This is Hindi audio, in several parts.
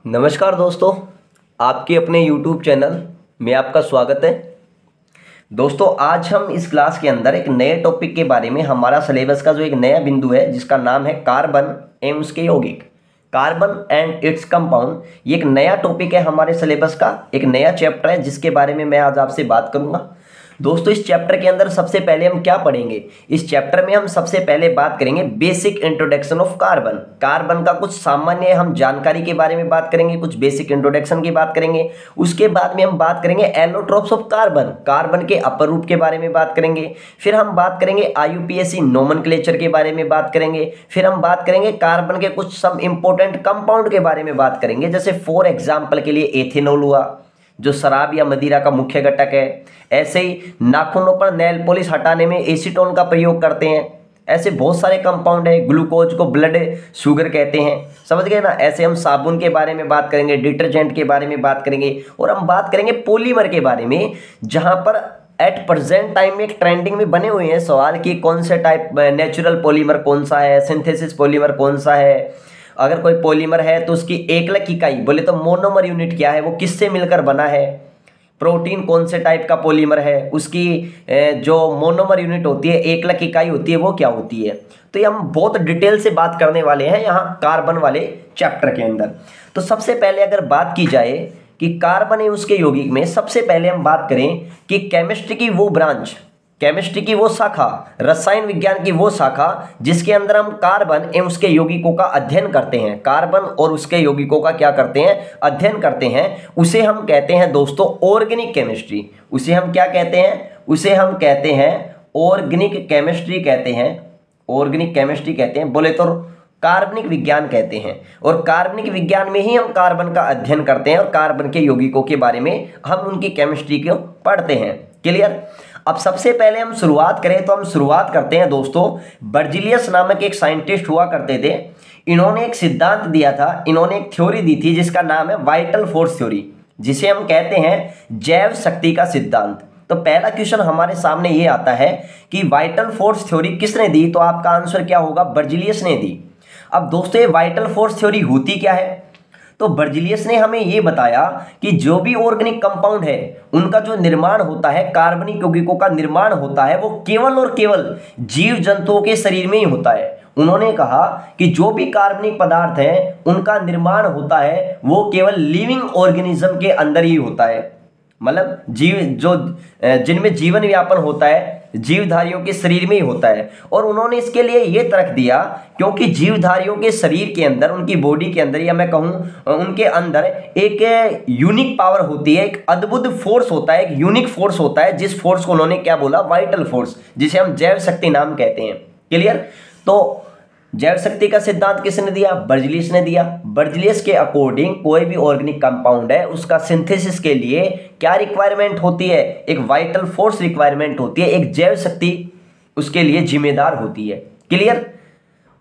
नमस्कार दोस्तों, आपके अपने YouTube चैनल में आपका स्वागत है। दोस्तों, आज हम इस क्लास के अंदर एक नए टॉपिक के बारे में हमारा सिलेबस का जो एक नया बिंदु है जिसका नाम है कार्बन एवं उसके यौगिक, कार्बन एंड इट्स कंपाउंड। ये एक नया टॉपिक है हमारे सिलेबस का, एक नया चैप्टर है जिसके बारे में मैं आज आपसे बात करूंगा। दोस्तों, इस चैप्टर के अंदर सबसे पहले हम क्या पढ़ेंगे? इस चैप्टर में हम सबसे पहले बात करेंगे basic introduction of carbon. Carbon का कुछ सामान्य हम जानकारी के बारे में बात करेंगे, कुछ बेसिक इंट्रोडक्शन की बात करेंगे। उसके बाद में हम बात करेंगे एलोट्रोप्स ऑफ कार्बन, कार्बन के अपर रूप के बारे में बात करेंगे। फिर हम बात करेंगे IUPAC नोमेनक्लेचर के बारे में बात करेंगे। फिर हम बात करेंगे कार्बन के कुछ सब इंपॉर्टेंट कंपाउंड के बारे में बात करेंगे, जैसे फॉर एग्जाम्पल के लिए एथेनॉल हुआ जो शराब या मदिरा का मुख्य घटक है। ऐसे ही नाखूनों पर नेल पॉलिश हटाने में एसीटोन का प्रयोग करते हैं। ऐसे बहुत सारे कंपाउंड है। ग्लूकोज को ब्लड शुगर कहते हैं, समझ गए ना। ऐसे हम साबुन के बारे में बात करेंगे, डिटर्जेंट के बारे में बात करेंगे, और हम बात करेंगे पॉलीमर के बारे में, जहां पर एट प्रेजेंट टाइम में एक ट्रेंडिंग में बने हुए हैं सवाल कि कौन से टाइप नेचुरल पॉलीमर कौन सा है, सिंथेसिस पॉलीमर कौन सा है। अगर कोई पॉलीमर है तो उसकी एकलक इकाई बोले तो मोनोमर यूनिट क्या है, वो किससे मिलकर बना है। प्रोटीन कौन से टाइप का पॉलीमर है, उसकी जो मोनोमर यूनिट होती है, एकलक इकाई होती है, वो क्या होती है। तो ये हम बहुत डिटेल से बात करने वाले हैं यहाँ कार्बन वाले चैप्टर के अंदर। तो सबसे पहले अगर बात की जाए कि कार्बन है उसके यौगिक में, सबसे पहले हम बात करें कि केमिस्ट्री की वो ब्रांच, केमिस्ट्री की वो शाखा, रसायन विज्ञान की वो शाखा जिसके अंदर हम कार्बन एवं उसके यौगिकों का अध्ययन करते हैं, कार्बन और उसके यौगिकों का क्या करते हैं, अध्ययन करते हैं, उसे हम कहते हैं दोस्तों ऑर्गेनिक केमिस्ट्री। उसे हम क्या कहते हैं? उसे हम कहते हैं ऑर्गेनिक केमिस्ट्री कहते हैं, ऑर्गेनिक केमिस्ट्री कहते हैं, बोले तो कार्बनिक विज्ञान कहते हैं। और कार्बनिक विज्ञान में ही हम कार्बन का अध्ययन करते हैं और कार्बन के यौगिकों के बारे में हम उनकी केमिस्ट्री को पढ़ते हैं। क्लियर? अब सबसे पहले हम शुरुआत करें तो हम शुरुआत करते हैं दोस्तों, बर्जिलियस नामक एक साइंटिस्ट हुआ करते थे। इन्होंने एक सिद्धांत दिया था, इन्होंने एक थ्योरी दी थी जिसका नाम है वाइटल फोर्स थ्योरी, जिसे हम कहते हैं जैव शक्ति का सिद्धांत। तो पहला क्वेश्चन हमारे सामने ये आता है कि वाइटल फोर्स थ्योरी किसने दी, तो आपका आंसर क्या होगा? बर्जिलियस ने दी। अब दोस्तों, ये वाइटल फोर्स थ्योरी होती क्या है? तो बर्जिलियस ने हमें ये बताया कि जो भी ऑर्गेनिक कंपाउंड है उनका जो निर्माण होता है, कार्बनिक यौगिकों का निर्माण होता है, वो केवल और केवल जीव जंतुओं के शरीर में ही होता है। उन्होंने कहा कि जो भी कार्बनिक पदार्थ है उनका निर्माण होता है वो केवल लिविंग ऑर्गेनिज्म के अंदर ही होता है, मतलब जीव जो जिनमें जीवन व्यापन होता है जीवधारियों के शरीर में ही होता है। और उन्होंने इसके लिए ये तर्क दिया क्योंकि जीवधारियों के शरीर के अंदर, उनकी बॉडी के अंदर, या मैं कहूँ उनके अंदर एक यूनिक पावर होती है, एक अद्भुत फोर्स होता है, एक यूनिक फोर्स होता है, जिस फोर्स को उन्होंने क्या बोला? वाइटल फोर्स, जिसे हम जैव शक्ति नाम कहते हैं। क्लियर? तो जैव शक्ति का सिद्धांत किसने दिया? बर्जिलियस ने दिया। बर्जिलियस के अकॉर्डिंग कोई भी ऑर्गेनिक कंपाउंड है उसका सिंथेसिस के लिए क्या रिक्वायरमेंट होती है? एक वाइटल फोर्स रिक्वायरमेंट होती है, एक जैव शक्ति उसके लिए जिम्मेदार होती है। क्लियर?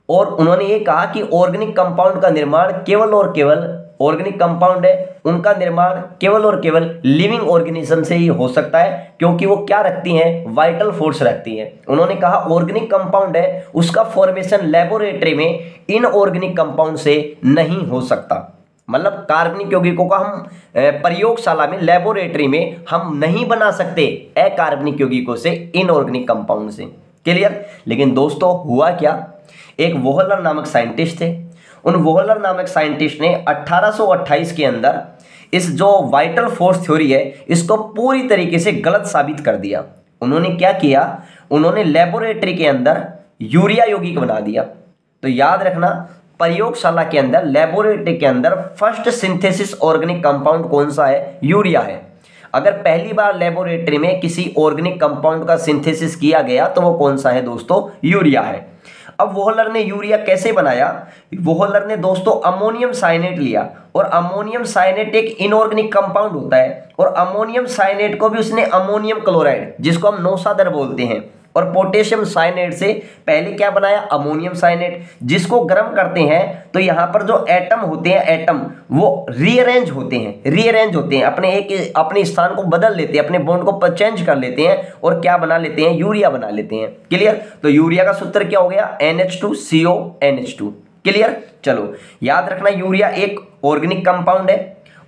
और उन्होंने ये कहा कि ऑर्गेनिक कंपाउंड का निर्माण केवल और केवल, ऑर्गेनिक कंपाउंड है उनका निर्माण केवल और केवल लिविंग ऑर्गेनिज्म से ही हो सकता है, क्योंकि वो क्या रखती हैं? वाइटल फोर्स रखती हैं। उन्होंने कहा ऑर्गेनिक कंपाउंड है उसका फॉर्मेशन लेबोरेटरी में इनऑर्गेनिक कंपाउंड से नहीं हो सकता, मतलब कार्बनिक यौगिकों का हम प्रयोगशाला में, लेबोरेटरी में हम नहीं बना सकते अकार्बनिक यौगिकों से, इनऑर्गेनिक कंपाउंड से। क्लियर? लेकिन दोस्तों हुआ क्या, एक वोहलर नामक साइंटिस्ट थे। उन वोहलर नामक साइंटिस्ट ने 1828 के अंदर इस जो वाइटल फोर्स थ्योरी है इसको पूरी तरीके से गलत साबित कर दिया। उन्होंने क्या किया? उन्होंने लेबोरेटरी के अंदर यूरिया यौगिक बना दिया। तो याद रखना, प्रयोगशाला के अंदर, लेबोरेटरी के अंदर फर्स्ट सिंथेसिस ऑर्गेनिक कंपाउंड कौन सा है? यूरिया है। अगर पहली बार लेबोरेटरी में किसी ऑर्गेनिक कंपाउंड का सिंथेसिस किया गया तो वो कौन सा है दोस्तों? यूरिया है। अब वोहलर ने यूरिया कैसे बनाया? वोहलर ने दोस्तों अमोनियम साइनेट लिया, और अमोनियम साइनेट एक इनऑर्गेनिक कंपाउंड होता है, और अमोनियम साइनेट को भी उसने अमोनियम क्लोराइड, जिसको हम नौसादर बोलते हैं, और पोटेशियम साइनेट से पहले क्या बनाया? अमोनियम साइनेट, जिसको गर्म करते हैं तो यहाँ पर जो एटम होते हैं, एटम वो रीअरेंज होते हैं, अपने स्थान को बदल लेते हैं, अपने बॉन्ड को चेंज कर लेते हैं, और क्या बना लेते हैं? यूरिया बना लेते हैं। क्लियर? तो यूरिया का सूत्र क्या हो गया? NH2CO NH2। क्लियर। चलो याद रखना यूरिया एक ऑर्गेनिक कंपाउंड है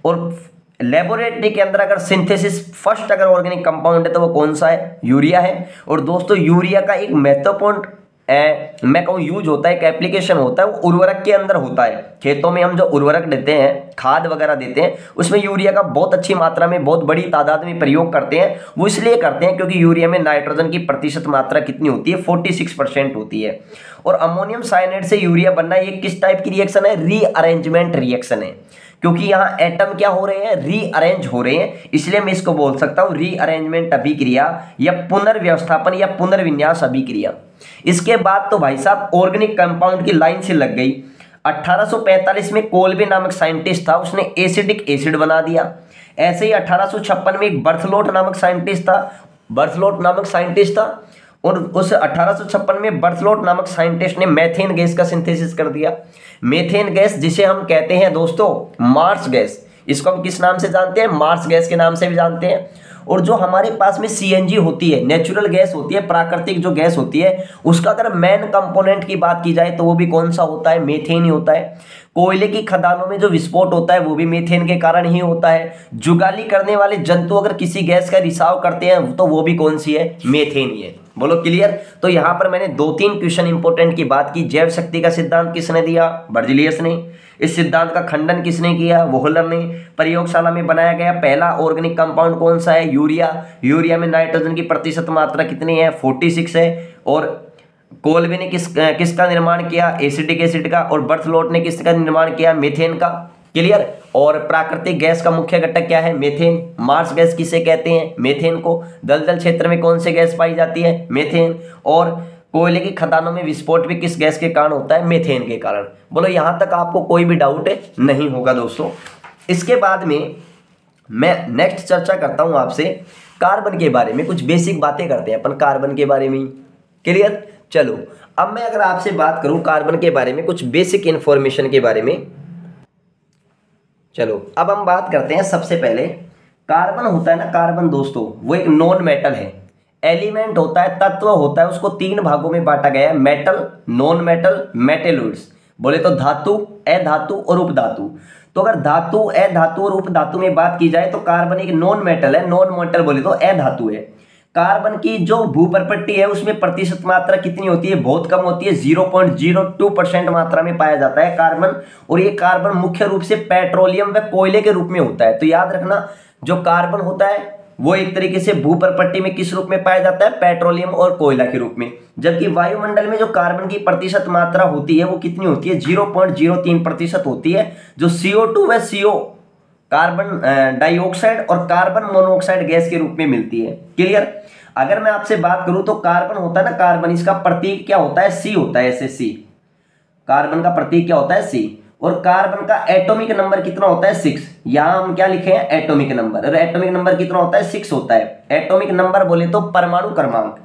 और लेबोरेटरी के अंदर अगर सिंथेसिस फर्स्ट अगर ऑर्गेनिक कंपाउंड है तो वो कौन सा है, यूरिया है। और दोस्तों यूरिया का एक महत्वपूर्ण मैं कहूँ यूज होता है, एक एप्लीकेशन होता है, वो उर्वरक के अंदर होता है। खेतों में हम जो उर्वरक देते हैं, खाद वगैरह देते हैं, उसमें यूरिया का बहुत अच्छी मात्रा में, बहुत बड़ी तादाद में प्रयोग करते हैं। वो इसलिए करते हैं क्योंकि यूरिया में नाइट्रोजन की प्रतिशत मात्रा कितनी होती है, 46% होती है। और अमोनियम साइनाइड से यूरिया बनना ये किस टाइप की रिएक्शन है, रीअरेंजमेंट रिएक्शन है, क्योंकि यहाँ एटम क्या हो रहे हैं, रीअरेंज हो रहे हैं, इसलिए मैं इसको बोल सकता हूँ रीअरेंजमेंट अभिक्रिया या पुनर्व्यवस्थापन या पुनर्विन्यास अभिक्रिया। इसके बाद तो भाई साहब ऑर्गेनिक कंपाउंड की लाइन से लग गई। 1845 में कोल्बे नामक साइंटिस्ट था, उसने एसिडिक एसिड बना दिया। ऐसे ही 1856 में एक बर्थलोट नामक साइंटिस्ट था, और उस 1856 में बर्थलोट नामक साइंटिस्ट ने मेथेन गैस का सिंथेसिस कर दिया। मेथेन गैस जिसे हम कहते हैं दोस्तों मार्स गैस, इसको हम किस नाम से जानते हैं, मार्स गैस के नाम से भी जानते हैं। और जो हमारे पास में सीएनजी होती है, नेचुरल गैस होती है, प्राकृतिक जो गैस होती है, उसका अगर मेन कंपोनेंट की बात की जाए तो वो भी कौन सा होता है, मेथेन ही होता है। कोयले की खदानों में जो विस्फोट होता है वो भी मेथेन के कारण ही होता है। जुगाली करने वाले जंतु अगर किसी गैस का रिसाव करते हैं तो वो भी कौन सी है, मेथेन ही है। बोलो क्लियर। तो यहाँ पर मैंने 2-3 क्वेश्चन इंपॉर्टेंट की बात की। जैव शक्ति का सिद्धांत किसने दिया, बर्जिलियस ने। इस सिद्धांत का खंडन किसने किया, वोहलर ने। प्रयोगशाला में बनाया गया पहला ऑर्गेनिक कंपाउंड कौन सा है, यूरिया। यूरिया में नाइट्रोजन की प्रतिशत मात्रा कितनी है, 46 है। और कोल्बे ने किसका निर्माण किया, एसिटिक एसिड का। और बर्थलोट ने किसका निर्माण किया, मेथेन का। क्लियर। और प्राकृतिक गैस का मुख्य घटक क्या है, मेथेन। मार्स गैस किसे कहते हैं, मेथेन को। दलदल क्षेत्र में कौन सी गैस पाई जाती है, मेथेन। और कोयले की खदानों में विस्फोट भी किस गैस के कारण होता है, मेथेन के कारण। बोलो यहाँ तक आपको कोई भी डाउट नहीं होगा दोस्तों। इसके बाद में मैं नेक्स्ट चर्चा करता हूँ आपसे कार्बन के बारे में। कुछ बेसिक बातें करते हैं अपन कार्बन के बारे में। क्लियर। चलो अब मैं अगर आपसे बात करूँ कार्बन के बारे में, कुछ बेसिक इंफॉर्मेशन के बारे में। चलो अब हम बात करते हैं। सबसे पहले कार्बन होता है ना, कार्बन दोस्तों वो एक नॉन मेटल है, एलिमेंट होता है, तत्व होता है। उसको 3 भागों में बांटा गया है, मेटल, नॉन मेटल, मेटेलॉइड्स। बोले तो धातु, अधातु और उपधातु। तो अगर धातु, अधातु और उपधातु में बात की जाए तो कार्बन एक नॉन मेटल है। नॉन मेटल बोले तो अधातु है। कार्बन की जो भूप्रपट्टी है उसमें प्रतिशत मात्रा कितनी होती है, बहुत कम होती है, 0.02% मात्रा में पाया जाता है कार्बन। और ये कार्बन मुख्य रूप से पेट्रोलियम व कोयले के रूप में होता है। तो याद रखना जो कार्बन होता है वो एक तरीके से भूप्रपट्टी में किस रूप में पाया जाता है, पेट्रोलियम और कोयला के रूप में। जबकि वायुमंडल में जो कार्बन की प्रतिशत मात्रा होती है वो कितनी होती है, 0.03% होती है, जो CO2 व CO कार्बन डाइऑक्साइड और कार्बन मोनोऑक्साइड गैस के रूप में मिलती है। क्लियर। अगर मैं आपसे बात करूं तो कार्बन होता है ना, कार्बन इसका प्रतीक क्या होता है, C होता है, ऐसे C। कार्बन का प्रतीक क्या होता है, C। और कार्बन का एटॉमिक नंबर कितना होता है, 6। यहां हम क्या लिखे हैं, एटॉमिक नंबर। और एटॉमिक नंबर कितना होता है, 6 होता है। एटॉमिक नंबर बोले तो परमाणु क्रमांक।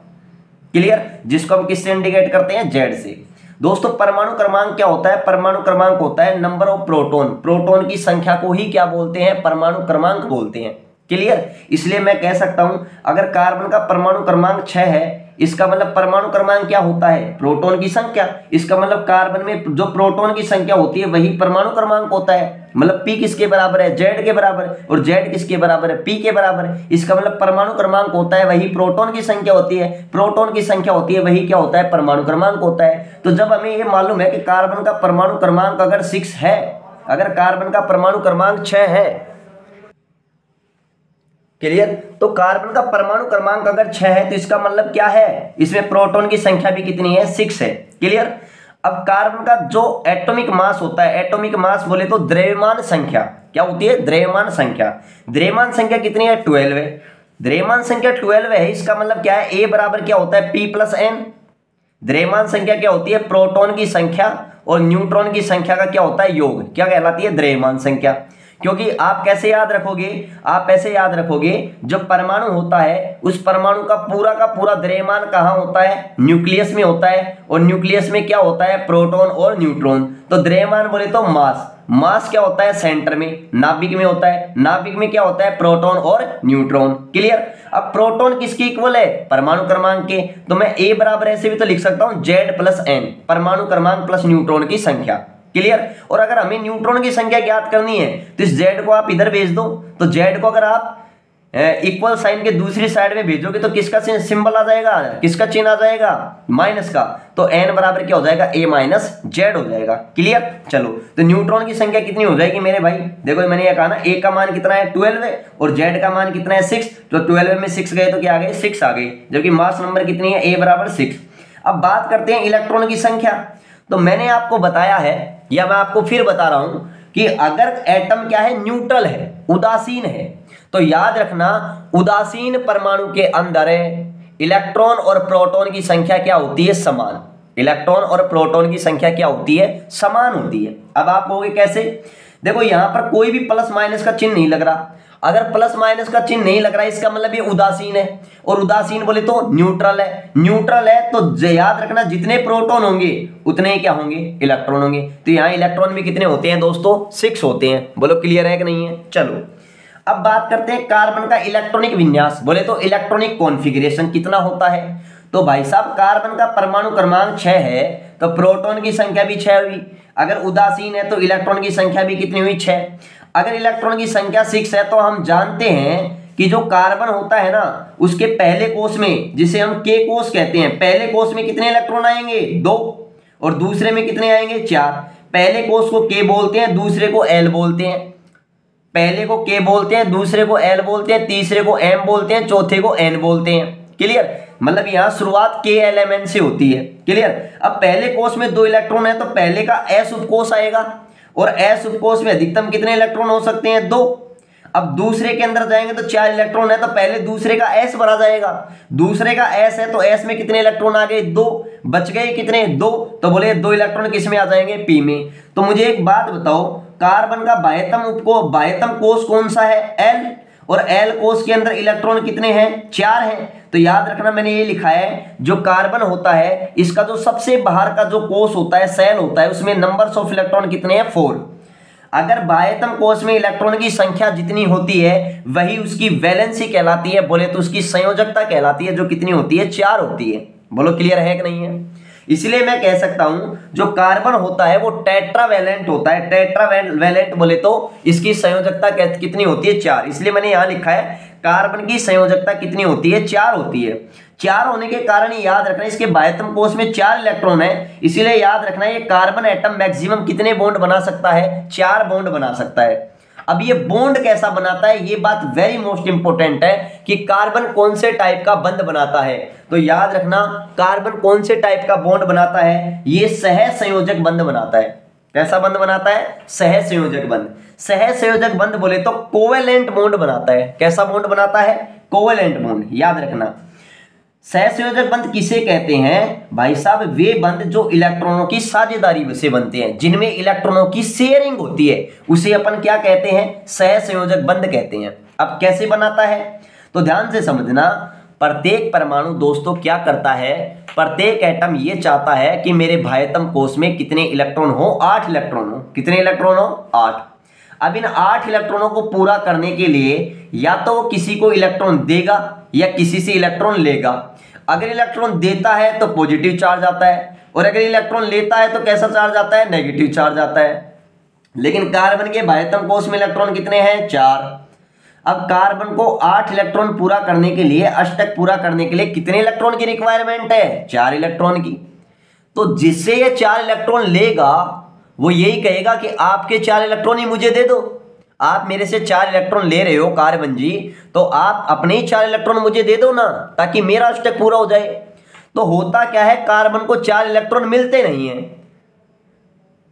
क्लियर। जिसको हम किससे इंडिकेट करते हैं, Z से। दोस्तों परमाणु क्रमांक क्या होता है, परमाणु क्रमांक होता है नंबर ऑफ प्रोटॉन। प्रोटॉन की संख्या को ही क्या बोलते हैं, परमाणु क्रमांक बोलते हैं। क्लियर। इसलिए मैं कह सकता हूं अगर कार्बन का परमाणु क्रमांक 6 है, इसका मतलब परमाणु क्रमांक क्या होता है, प्रोटॉन की संख्या। इसका मतलब कार्बन में जो प्रोटॉन की संख्या होती है वही परमाणु क्रमांक होता है। मतलब P किसके बराबर है, Z के बराबर। और Z किसके बराबर है, P के बराबर। इसका मतलब परमाणु क्रमांक होता है वही प्रोटॉन की संख्या होती है, प्रोटॉन की संख्या होती है वही क्या होता है, परमाणु क्रमांक होता है। तो जब हमें ये मालूम है कि कार्बन का परमाणु क्रमांक अगर 6 है, अगर कार्बन का परमाणु क्रमांक 6 है, क्लियर, तो कार्बन का परमाणु क्रमांक अगर 6 है तो इसका मतलब क्या है, इसमें प्रोटॉन की संख्या भी कितनी है, 6 है। क्लियर। अब कार्बन का जो एटॉमिक मास होता है, एटॉमिक मास बोले तो द्रव्यमान संख्या क्या होती है, द्रव्यमान संख्या। द्रव्यमान संख्या कितनी है, 12 है। द्रव्यमान संख्या 12 है, इसका मतलब क्या है, A बराबर क्या होता है, P+N। द्रव्यमान संख्या क्या होती है, प्रोटॉन की संख्या और न्यूट्रॉन की संख्या का क्या होता है, योग। क्या कहलाती है, द्रव्यमान संख्या। क्योंकि आप कैसे याद रखोगे, आप ऐसे याद रखोगे, जो परमाणु होता है उस परमाणु का पूरा द्रव्यमान कहाँ होता है, न्यूक्लियस में होता है। और न्यूक्लियस में क्या होता है, प्रोटॉन और न्यूट्रॉन। तो द्रव्यमान बोले तो मास क्या होता है, सेंटर में, नाभिक में होता है। नाभिक में क्या होता है, प्रोटॉन और न्यूट्रॉन। क्लियर। अब प्रोटॉन किसके इक्वल है, परमाणु क्रमांक के। तो मैं A बराबर ऐसे भी तो लिख सकता हूं Z+N, परमाणु क्रमांक प्लस न्यूट्रॉन की संख्या। क्लियर। और अगर हमें न्यूट्रॉन की संख्या ज्ञात करनी है तो इस Z को आप इधर भेज दो। तो Z को अगर आप इक्वल साइन के दूसरी साइड में भेजोगे तो किसका सिंबल आ जाएगा, किसका चिन्ह आ जाएगा, माइनस का। तो n बराबर क्या हो जाएगा, A-Z हो जाएगा। क्लियर। चलो तो न्यूट्रॉन की संख्या कितनी हो जाएगी मेरे भाई, देखो मैंने ये कहा ना, A का मान कितना है 12 है और Z का मान कितना है 6। तो 12 में 6 गए तो क्या आ गए, 6 आ गए, जबकि मास नंबर कितनी है, A बराबर 6। अब बात करते हैं इलेक्ट्रॉन की संख्या। तो मैंने आपको बताया है, या मैं आपको फिर बता रहा हूं कि अगर एटम क्या है, न्यूट्रल है, उदासीन है, तो याद रखना उदासीन परमाणु के अंदर इलेक्ट्रॉन और प्रोटॉन की संख्या क्या होती है, समान। इलेक्ट्रॉन और प्रोटॉन की संख्या क्या होती है, समान होती है। अब आप कहोगे कैसे, देखो यहां पर कोई भी प्लस माइनस का चिन्ह नहीं लग रहा। अगर प्लस माइनस का चिन्ह नहीं लग रहा है इसका मतलब ये उदासीन है, और उदासीन बोले तो न्यूट्रल है। न्यूट्रल है तो याद रखना जितने प्रोटॉन होंगे उतने ही क्या होंगे, इलेक्ट्रॉन होंगे। तो यहाँ इलेक्ट्रॉन भी कितने होते हैं दोस्तों, 6 होते हैं। बोलो क्लियर है कि नहीं है। चलो अब बात करते हैं कार्बन का इलेक्ट्रॉनिक विन्यास, बोले तो इलेक्ट्रॉनिक कॉन्फ़िगरेशन कितना होता है। तो भाई साहब कार्बन का परमाणु क्रमांक 6 है तो प्रोटॉन की संख्या भी 6 हुई। अगर उदासीन है तो इलेक्ट्रॉन की संख्या भी कितनी हुई, 6। अगर इलेक्ट्रॉन की संख्या 6 है तो हम जानते हैं कि जो कार्बन होता है ना उसके पहले कोष में, जिसे हम K कोष कहते हैं, पहले कोष में कितने इलेक्ट्रॉन आएंगे, 2, और दूसरे में कितने आएंगे, 4। पहले कोष को K बोलते हैं, दूसरे को L बोलते हैं। पहले को K बोलते हैं, दूसरे को L बोलते हैं, तीसरे को M बोलते हैं, चौथे को N बोलते हैं। क्लियर। मतलब यहां शुरुआत KLMN से होती है। क्लियर। अब पहले कोष में 2 इलेक्ट्रॉन है तो पहले का S उपकोष आएगा, और S उपकोष में अधिकतम कितने इलेक्ट्रॉन हो सकते हैं, 2। अब दूसरे के अंदर जाएंगे तो 4 इलेक्ट्रॉन है तो पहले दूसरे का S भरा जाएगा। दूसरे का S है तो S में कितने इलेक्ट्रॉन आ गए, 2। बच गए कितने, 2। तो बोले 2 इलेक्ट्रॉन किस में आ जाएंगे, P में। तो मुझे एक बात बताओ, कार्बन का बाह्यतम कोष कौन सा है, L, और L कोष के अंदर इलेक्ट्रॉन कितने हैं, 4 हैं। तो याद रखना मैंने ये लिखा है, जो कार्बन होता है इसका जो सबसे बाहर का जो कोष होता है, सेल होता है, उसमें नंबर्स ऑफ इलेक्ट्रॉन कितने हैं, 4। अगर बाह्यतम कोष में इलेक्ट्रॉन की संख्या जितनी होती है वही उसकी वैलेंसी कहलाती है, बोले तो उसकी संयोजकता कहलाती है, जो कितनी होती है, 4 होती है। बोलो क्लियर है कि नहीं है। इसलिए मैं कह सकता हूं जो कार्बन होता है वो टेट्रावैलेंट होता है। टेट्रावैलेंट बोले तो इसकी संयोजकता कितनी होती है, 4। इसलिए मैंने यहां लिखा है कार्बन की संयोजकता कितनी होती है, 4 होती है। 4 होने के कारण याद रखना इसके बाह्यतम कोष में 4 इलेक्ट्रॉन है, इसीलिए याद रखना ये कार्बन एटम मैक्सिमम कितने बॉन्ड बना सकता है, 4 बॉन्ड बना सकता है। अब ये बॉन्ड कैसा बनाता है, ये बात वेरी मोस्ट इंपॉर्टेंट है कि कार्बन कौन से टाइप का बंध बनाता है। तो याद रखना कार्बन कौन से टाइप का बॉन्ड बनाता है, ये सहसंयोजक बंध बनाता है। कैसा बंध बनाता है, सहसंयोजक बंध। सहसंयोजक बंध बोले तो कोवेलेंट बॉन्ड बनाता है। कैसा बॉन्ड बनाता है, कोवेलेंट बॉन्ड। याद रखना सहसंयोजक बंध किसे कहते हैं, भाई साहब वे बंध जो इलेक्ट्रॉनों की साझेदारी से बनते हैं, जिनमें इलेक्ट्रॉनों की शेयरिंग होती है, उसे अपन क्या कहते हैं, सहसंयोजक बंध कहते हैं। अब कैसे बनाता है, तो ध्यान से समझना। प्रत्येक परमाणु दोस्तों क्या करता है, प्रत्येक एटम ये चाहता है कि मेरे बाह्यतम कोष में कितने इलेक्ट्रॉन हो, 8 इलेक्ट्रॉन हो। कितने इलेक्ट्रॉन हो, 8। अब इन 8 इलेक्ट्रॉनों को पूरा करने के लिए या तो वो किसी को इलेक्ट्रॉन देगा या किसी से इलेक्ट्रॉन लेगा। अगर इलेक्ट्रॉन देता है तो पॉजिटिव चार्ज आता है, और अगर इलेक्ट्रॉन लेता है तो कैसा चार्ज आता है, नेगेटिव चार्ज आता है। लेकिन कार्बन के बाह्यतम कोष में इलेक्ट्रॉन कितने हैं, 4। अब कार्बन को 8 इलेक्ट्रॉन पूरा करने के लिए, अष्टक पूरा करने के लिए कितने इलेक्ट्रॉन की रिक्वायरमेंट है, 4 इलेक्ट्रॉन की। तो जिससे ये 4 इलेक्ट्रॉन लेगा वो यही कहेगा कि आपके 4 इलेक्ट्रॉन ही मुझे दे दो। आप मेरे से 4 इलेक्ट्रॉन ले रहे हो कार्बन जी, तो आप अपने ही 4 इलेक्ट्रॉन मुझे दे दो ना, ताकि मेरा अष्टक पूरा हो जाए। तो होता क्या है, कार्बन को 4 इलेक्ट्रॉन मिलते नहीं है,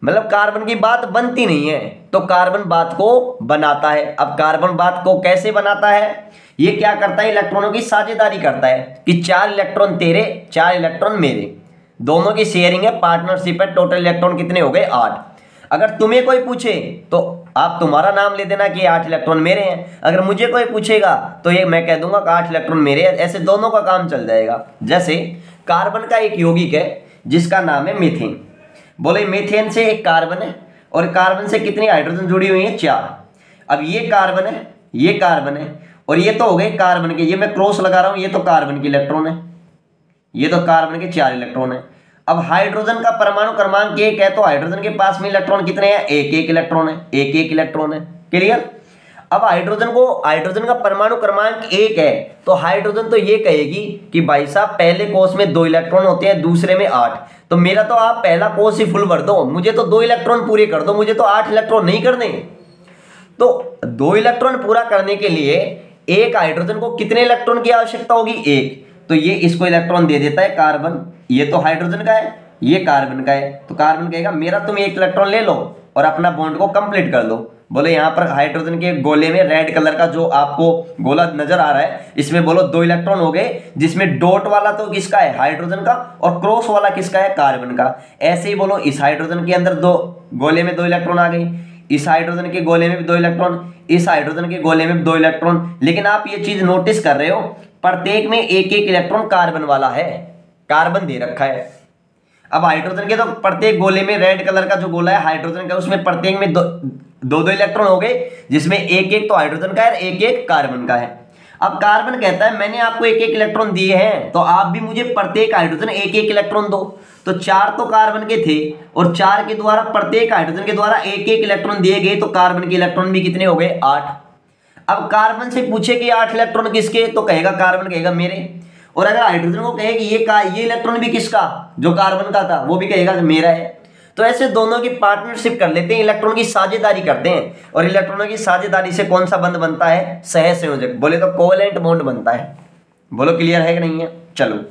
मतलब कार्बन की बात बनती नहीं है, तो कार्बन बात को बनाता है। अब कार्बन बात को कैसे बनाता है, ये क्या करता है, इलेक्ट्रॉनों की साझेदारी करता है कि 4 इलेक्ट्रॉन तेरे, 4 इलेक्ट्रॉन मेरे, दोनों की शेयरिंग है, पार्टनरशिप है। टोटल इलेक्ट्रॉन कितने हो गए, 8। अगर तुम्हें कोई पूछे तो आप तुम्हारा नाम ले देना कि 8 इलेक्ट्रॉन मेरे हैं, अगर मुझे कोई पूछेगा तो ये मैं कह दूंगा कि 8 इलेक्ट्रॉन मेरे हैं, ऐसे दोनों का काम चल जाएगा। जैसे कार्बन का एक यौगिक है जिसका नाम है मीथेन। बोले मीथेन से एक कार्बन है और कार्बन से कितनी हाइड्रोजन जुड़ी हुई है? 4। अब ये कार्बन है, ये कार्बन है और ये तो हो गए कार्बन के, ये मैं क्रॉस लगा रहा हूं, ये तो कार्बन के इलेक्ट्रॉन है, ये तो कार्बन के 4 इलेक्ट्रॉन है। अब हाइड्रोजन का परमाणु क्रमांक 1 है तो हाइड्रोजन के पास में इलेक्ट्रॉन कितने हैं? एक इलेक्ट्रॉन है, एक इलेक्ट्रॉन है। क्लियर? अब हाइड्रोजन का परमाणु क्रमांक 1 है तो हाइड्रोजन तो ये कहेगी कि भाई साहब पहले कोष में 2 इलेक्ट्रॉन होते हैं, दूसरे में 8, तो मेरा तो आप पहला कोष ही फुल भर दो, मुझे तो 2 इलेक्ट्रॉन पूरे कर दो, मुझे तो 8 इलेक्ट्रॉन नहीं करने। तो 2 इलेक्ट्रॉन पूरा करने के लिए एक हाइड्रोजन को कितने इलेक्ट्रॉन की आवश्यकता होगी? 1। तो ये इसको इलेक्ट्रॉन दे देता है कार्बन, ये तो हाइड्रोजन का है, ये कार्बन का है, तो कार्बन कहेगा मेरा तुम 1 इलेक्ट्रॉन ले लो और अपना बॉन्ड को कंप्लीट कर दो। बोले यहाँ पर हाइड्रोजन के गोले में रेड कलर का जो आपको गोला नजर आ रहा है, इसमें बोलो 2 इलेक्ट्रॉन हो गए, जिसमें डॉट वाला तो किसका है? हाइड्रोजन का, और क्रॉस वाला किसका है? कार्बन का। ऐसे ही बोलो इस हाइड्रोजन के अंदर गोले में 2 इलेक्ट्रॉन आ गए, इस हाइड्रोजन के गोले में भी 2 इलेक्ट्रॉन, इस हाइड्रोजन के गोले में भी 2 इलेक्ट्रॉन। लेकिन आप ये चीज नोटिस कर रहे हो, प्रत्येक में एक इलेक्ट्रॉन कार्बन वाला है, कार्बन दे रखा है। अब हाइड्रोजन के तो प्रत्येक गोले में रेड कलर का जो गोला है हाइड्रोजन का, उसमें प्रत्येक में दो इलेक्ट्रॉन हो गए, जिसमें एक तो हाइड्रोजन का है, एक कार्बन का है। अब कार्बन कहता है मैंने आपको एक इलेक्ट्रॉन दिए हैं तो आप भी मुझे प्रत्येक हाइड्रोजन एक इलेक्ट्रॉन दो। तो 4 तो कार्बन के थे और 4 के द्वारा प्रत्येक हाइड्रोजन के द्वारा एक इलेक्ट्रॉन दिए गए, तो कार्बन के इलेक्ट्रॉन भी कितने हो गए? 8। अब कार्बन से पूछे कि 8 इलेक्ट्रॉन किसके, तो कहेगा कार्बन कहेगा मेरे। और अगर हाइड्रोजन को कहे कि ये इलेक्ट्रॉन भी किसका, जो कार्बन का था, वो भी कहेगा कि मेरा है। तो ऐसे दोनों की पार्टनरशिप कर लेते हैं, इलेक्ट्रॉन की साझेदारी करते हैं। और इलेक्ट्रॉनों की साझेदारी से कौन सा बंध बनता है? सहसंयोजक, बोले तो कोवेलेंट बॉन्ड बनता है। बोलो क्लियर है कि नहीं है? चलो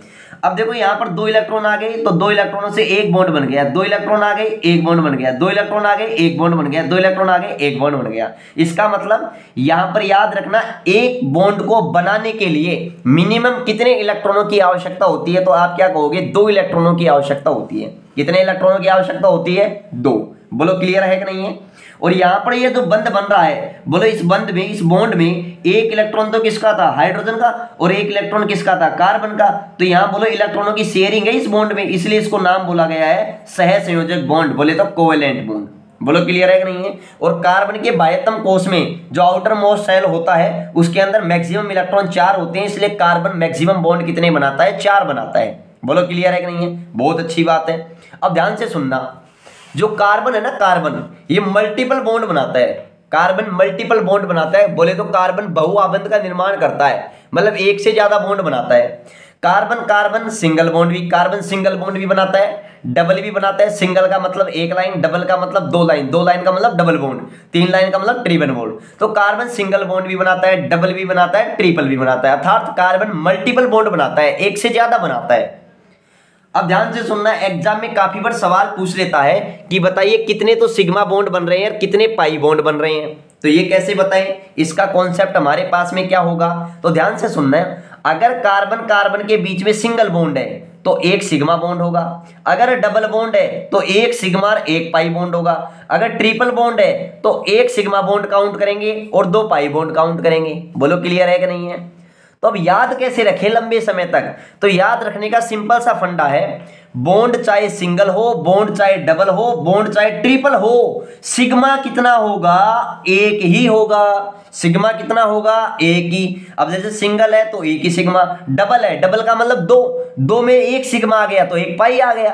अब देखो यहाँ पर 2 इलेक्ट्रॉन आ गए तो 2 इलेक्ट्रॉनों से एक बॉन्ड बन गया, 2 इलेक्ट्रॉन आ गए एक बॉन्ड बन गया, 2 इलेक्ट्रॉन आ गए एक बॉन्ड बन गया, 2 इलेक्ट्रॉन आ गए एक बॉन्ड बन गया। इसका मतलब यहाँ पर याद रखना, एक बॉन्ड को बनाने के लिए मिनिमम कितने इलेक्ट्रॉनों की आवश्यकता होती है? तो आप क्या कहोगे? 2 इलेक्ट्रॉनों की आवश्यकता होती है। कितने इलेक्ट्रॉनों की आवश्यकता होती है? 2। बोलो क्लियर है कि नहीं है? और यहां पर ये जो बंध बन रहा है, बोलो इस बंध में, इस बॉन्ड में एक इलेक्ट्रॉन तो किसका था? हाइड्रोजन का, और एक इलेक्ट्रॉन किसका था? कार्बन का। तो यहां बोलो इलेक्ट्रॉनों की शेयरिंग है इस बॉन्ड में, इसलिए इसको नाम बोला गया है सहसंयोजक बॉन्ड, बोले तो कोवेलेंट बॉन्ड। बोलो क्लियर है कि नहीं है? और कार्बन के बाह्यतम कोष में जो आउटर मोस्ट शेल होता है उसके अंदर मैक्सिमम इलेक्ट्रॉन 4 होते हैं, इसलिए कार्बन मैक्सिमम बॉन्ड कितने बनाता है? 4 बनाता है। बोलो क्लियर है कि नहीं है? बहुत अच्छी बात है। अब ध्यान से सुनना, जो कार्बन है ना, कार्बन ये मल्टीपल बॉन्ड बनाता है, कार्बन मल्टीपल बॉन्ड बनाता है। बोले तो कार्बन बहुआबंध का निर्माण करता है, मतलब एक से ज्यादा बॉन्ड बनाता है। कार्बन सिंगल बॉन्ड भी, कार्बन सिंगल बॉन्ड भी बनाता है, डबल भी बनाता है। सिंगल का मतलब 1 लाइन, डबल का मतलब 2 लाइन, 2 लाइन का मतलब डबल बॉन्ड, 3 लाइन का मतलब ट्रिपल बॉन्ड। तो कार्बन सिंगल बॉन्ड भी बनाता है, डबल भी बनाता है, ट्रिपल भी बनाता है, अर्थात कार्बन मल्टीपल बॉन्ड बनाता है, एक से ज्यादा बनाता है। अब ध्यान से सुनना, एग्जाम में काफी बार सवाल पूछ लेता है कि बताइए कितने तो सिग्मा बॉन्ड बन रहे हैं और कितने पाई बॉन्ड बन रहे हैं, तो ये कैसे बताएं? इसका कॉन्सेप्ट हमारे पास में क्या होगा? तो ध्यान से सुनना है, अगर कार्बन कार्बन के बीच में सिंगल बॉन्ड है तो एक सिग्मा बॉन्ड होगा, अगर डबल बॉन्ड है तो एक सिग्मा और एक पाई बॉन्ड होगा, अगर ट्रिपल बॉन्ड है तो एक सिग्मा बॉन्ड काउंट करेंगे और 2 पाई बॉन्ड काउंट करेंगे। बोलो क्लियर है कि नहीं है? तो अब याद कैसे रखें लंबे समय तक? तो याद रखने का सिंपल सा फंडा है, बॉन्ड चाहे सिंगल हो, बॉन्ड चाहे डबल हो, बॉन्ड चाहे ट्रिपल हो, सिग्मा कितना होगा? एक ही होगा। सिग्मा कितना होगा? एक ही। अब जैसे सिंगल है तो एक ही सिग्मा, डबल है, डबल का मतलब 2, 2 में एक सिग्मा आ गया तो एक पाई आ गया।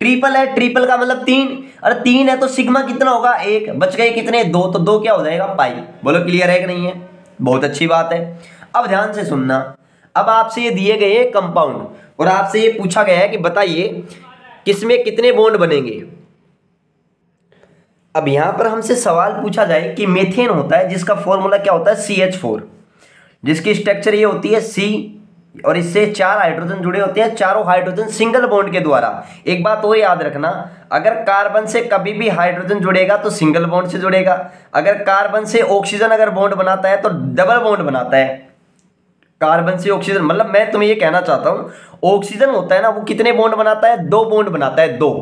ट्रिपल है, ट्रिपल का मतलब 3, और 3 है तो सिग्मा कितना होगा? 1, बच गए कितने? 2, तो 2 क्या हो जाएगा? पाई। बोलो क्लियर है कि नहीं है? बहुत अच्छी बात है। अब ध्यान से सुनना, अब आपसे ये दिए गए हैं कंपाउंड और आपसे ये पूछा गया है कि बताइए किसमें कितने बॉन्ड बनेंगे। अब यहां पर हमसे सवाल पूछा जाए कि मीथेन होता है जिसका फॉर्मूला क्या होता है? CH4, जिसकी स्ट्रक्चर ये होती है C, और इससे 4 हाइड्रोजन जुड़े होते हैं, चारों हाइड्रोजन सिंगल बॉन्ड के द्वारा। एक बात और याद रखना, अगर कार्बन से कभी भी हाइड्रोजन जुड़ेगा तो सिंगल बॉन्ड से जुड़ेगा, अगर कार्बन से ऑक्सीजन अगर बॉन्ड बनाता है तो डबल बॉन्ड बनाता है। कार्बन से ऑक्सीजन, मतलब मैं तुम्हें ये कहना चाहता हूँ ऑक्सीजन होता है ना वो कितने बॉन्ड बनाता है, 2 बॉन्ड बनाता है, 2।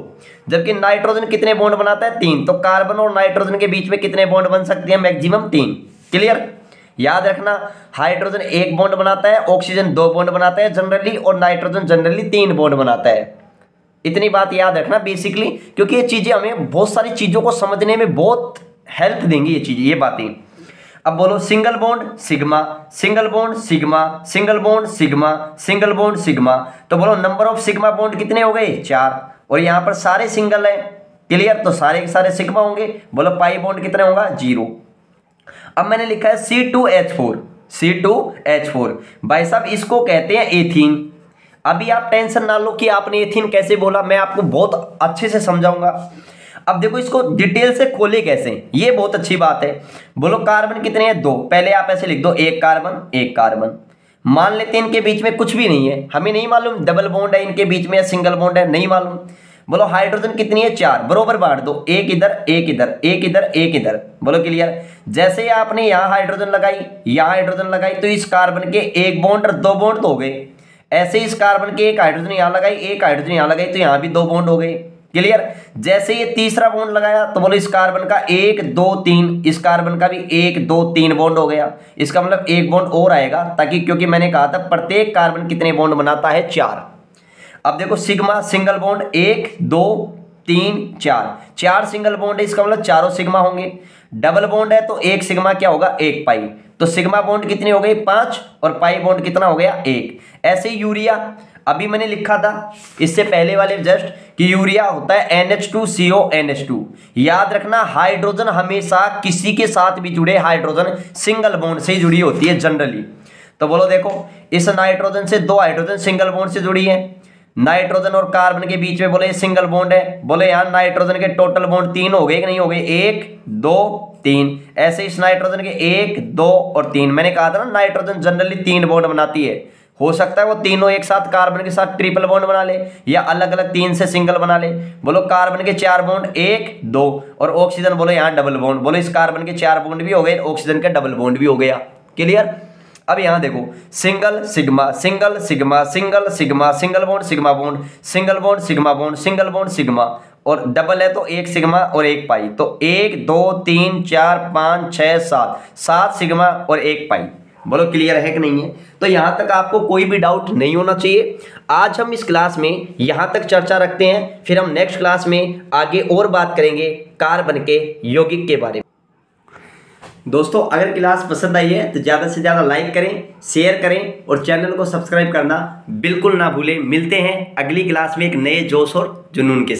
जबकि नाइट्रोजन कितने बॉन्ड बनाता है, 3। तो कार्बन और नाइट्रोजन के बीच में कितने बॉन्ड बन सकते हैं, मैक्सिमम 3। क्लियर, याद रखना हाइड्रोजन 1 बॉन्ड बनाता है, ऑक्सीजन 2 बॉन्ड बनाता है जनरली, और नाइट्रोजन जनरली 3 बॉन्ड बनाता है। इतनी बात याद रखना बेसिकली, क्योंकि ये चीजें हमें बहुत सारी चीजों को समझने में बहुत हेल्प देंगी ये चीजें, ये बातें। अब बोलो single bond sigma, single bond sigma, single bond sigma, single bond sigma. तो बोलो नंबर ऑफ सिग्मा बॉन्ड कितने हो गए, 4, और यहां पर सारे सिंगल है। क्लियर, तो सारे के सारे सिग्मा होंगे। बोलो पाई बॉन्ड कितना होगा, 0। अब मैंने लिखा है C2H4, C2H4 भाई साहब इसको कहते हैं एथीन। अभी आप टेंशन ना लो कि आपने एथीन कैसे बोला, मैं आपको बहुत अच्छे से समझाऊंगा। अब देखो इसको डिटेल से खोले कैसे, ये बहुत अच्छी बात है। बोलो कार्बन कितने हैं, 2। पहले आप ऐसे लिख दो, 1 कार्बन 1 कार्बन। मान लेते हैं इनके बीच में कुछ भी नहीं है, हमें नहीं मालूम डबल बॉन्ड है इनके बीच में या सिंगल बॉन्ड है, नहीं मालूम। बोलो हाइड्रोजन कितनी है, 4। बरोबर बांट दो, एक इधर एक इधर एक इधर एक इधर। बोलो क्लियर। जैसे ही आपने यहाँ हाइड्रोजन लगाई, यहाँ हाइड्रोजन लगाई, तो इस कार्बन के 1 बॉन्ड और 2 बॉन्ड तो हो गए। ऐसे इस कार्बन के 1 हाइड्रोजन यहाँ लगाई, 1 हाइड्रोजन यहाँ लगाई, तो यहाँ भी 2 बॉन्ड हो गए। क्लियर। जैसे ये तीसरा बॉन्ड लगाया तो बोलो इस कार्बन का 1 2 3, इस कार्बन का भी 1 2 3 बॉन्ड हो गया। इसका मतलब 1 बॉन्ड और आएगा, ताकि क्योंकि मैंने कहा था प्रत्येक कार्बन कितने बॉन्ड बनाता है, 4। अब देखो sigma single bond 1 2 3 4 single bond है, इसका मतलब चारों सिग्मा होंगे। डबल बॉन्ड है तो 1 सिग्मा क्या होगा, 1 पाई। तो सिग्मा बॉन्ड कितने हो गए, 5, और पाई बॉन्ड कितना हो गया, 1। ऐसे ही यूरिया, अभी मैंने लिखा था इससे पहले वाले जस्ट कि यूरिया होता है NH2CO NH2। याद रखना हाइड्रोजन हमेशा किसी के साथ भी जुड़े, हाइड्रोजन सिंगल बॉन्ड से जुड़ी होती है जनरली। तो बोलो देखो इस नाइट्रोजन से 2 हाइड्रोजन सिंगल बॉन्ड से जुड़ी है। नाइट्रोजन और कार्बन के बीच में बोले ये सिंगल बॉन्ड है। बोले यहाँ नाइट्रोजन के टोटल बॉन्ड 3 हो गए कि नहीं हो गए, 1 2 3। ऐसे इस नाइट्रोजन के 1 2 और 3, मैंने कहा था ना नाइट्रोजन जनरली 3 बॉन्ड बनाती है। हो सकता है वो तीनों एक साथ कार्बन के साथ ट्रिपल बॉन्ड बना ले, या अलग अलग 3 से सिंगल बना ले। बोलो कार्बन के 4 बॉन्ड 1 2, और ऑक्सीजन बोलो यहाँ डबल बॉन्ड। बोलो इस कार्बन के 4 बॉन्ड भी हो गए, ऑक्सीजन का डबल बॉन्ड भी हो गया। क्लियर। अब यहाँ देखो single sigma single sigma single sigma, single bond sigma bond, single bond sigma bond, single bond sigma, और डबल है तो 1 सिग्मा और 1 पाई। तो 1 2 3 4 5 6 7 सिग्मा और 1 पाई। बोलो क्लियर है कि नहीं है। तो यहाँ तक आपको कोई भी डाउट नहीं होना चाहिए। आज हम इस क्लास में यहाँ तक चर्चा रखते हैं, फिर हम नेक्स्ट क्लास में आगे और बात करेंगे कार्बन के यौगिक के बारे में। दोस्तों अगर क्लास पसंद आई है तो ज़्यादा से ज़्यादा लाइक करें, शेयर करें, और चैनल को सब्सक्राइब करना बिल्कुल ना भूलें। मिलते हैं अगली क्लास में एक नए जोश और जुनून के साथ।